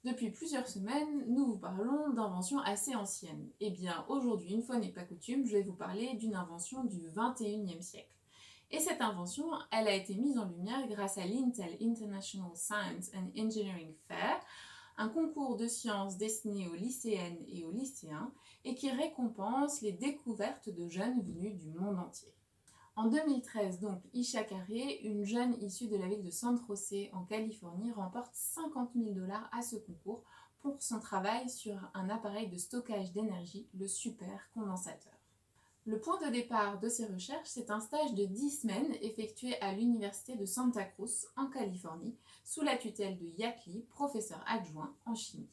Depuis plusieurs semaines, nous vous parlons d'inventions assez anciennes. Eh bien, aujourd'hui, une fois n'est pas coutume, je vais vous parler d'une invention du 21e siècle. Et cette invention, elle a été mise en lumière grâce à l'Intel International Science and Engineering Fair, un concours de sciences destiné aux lycéennes et aux lycéens et qui récompense les découvertes de jeunes venus du monde entier. En 2013, donc, Isha Carré, une jeune issue de la ville de San José en Californie, remporte 50 000 $ à ce concours pour son travail sur un appareil de stockage d'énergie, le supercondensateur. Le point de départ de ses recherches, c'est un stage de 10 semaines effectué à l'université de Santa Cruz en Californie, sous la tutelle de Yatli, professeur adjoint en chimie.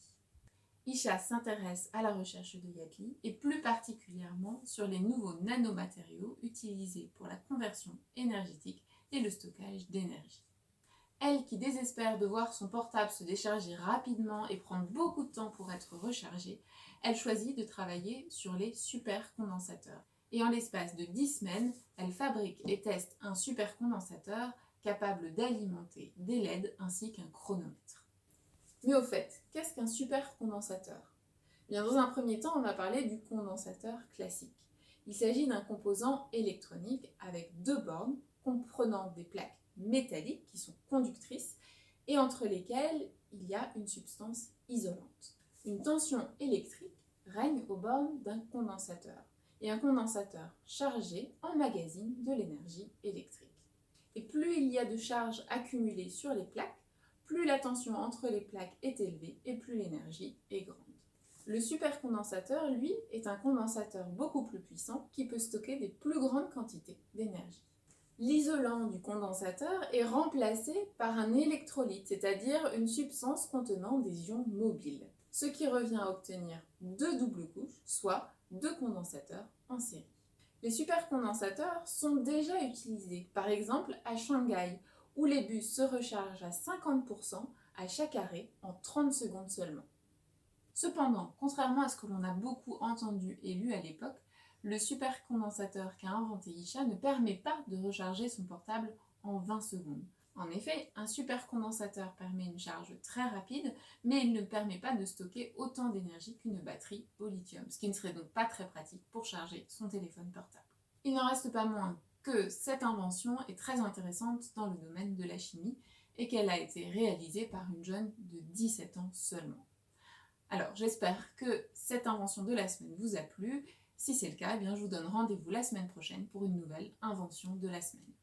Isha s'intéresse à la recherche de Yatli et plus particulièrement sur les nouveaux nanomatériaux utilisés pour la conversion énergétique et le stockage d'énergie. Elle, qui désespère de voir son portable se décharger rapidement et prendre beaucoup de temps pour être rechargé, elle choisit de travailler sur les supercondensateurs. Et en l'espace de 10 semaines, elle fabrique et teste un supercondensateur capable d'alimenter des LED ainsi qu'un chronomètre. Mais au fait, qu'est-ce qu'un supercondensateur ? Bien, dans un premier temps, on va parler du condensateur classique. Il s'agit d'un composant électronique avec deux bornes comprenant des plaques métalliques qui sont conductrices et entre lesquelles il y a une substance isolante. Une tension électrique règne aux bornes d'un condensateur et un condensateur chargé emmagasine de l'énergie électrique. Et plus il y a de charge accumulée sur les plaques, plus la tension entre les plaques est élevée et plus l'énergie est grande. Le supercondensateur, lui, est un condensateur beaucoup plus puissant qui peut stocker des plus grandes quantités d'énergie. L'isolant du condensateur est remplacé par un électrolyte, c'est-à-dire une substance contenant des ions mobiles, ce qui revient à obtenir deux doubles couches, soit deux condensateurs en série. Les supercondensateurs sont déjà utilisés, par exemple à Shanghai, où les bus se rechargent à 50% à chaque arrêt en 30 secondes seulement. Cependant, contrairement à ce que l'on a beaucoup entendu et lu à l'époque, le supercondensateur qu'a inventé Isha ne permet pas de recharger son portable en 20 secondes. En effet, un supercondensateur permet une charge très rapide, mais il ne permet pas de stocker autant d'énergie qu'une batterie au lithium, ce qui ne serait donc pas très pratique pour charger son téléphone portable. Il n'en reste pas moins que cette invention est très intéressante dans le domaine de la chimie et qu'elle a été réalisée par une jeune de 17 ans seulement. Alors, j'espère que cette invention de la semaine vous a plu. Si c'est le cas, eh bien, je vous donne rendez-vous la semaine prochaine pour une nouvelle invention de la semaine.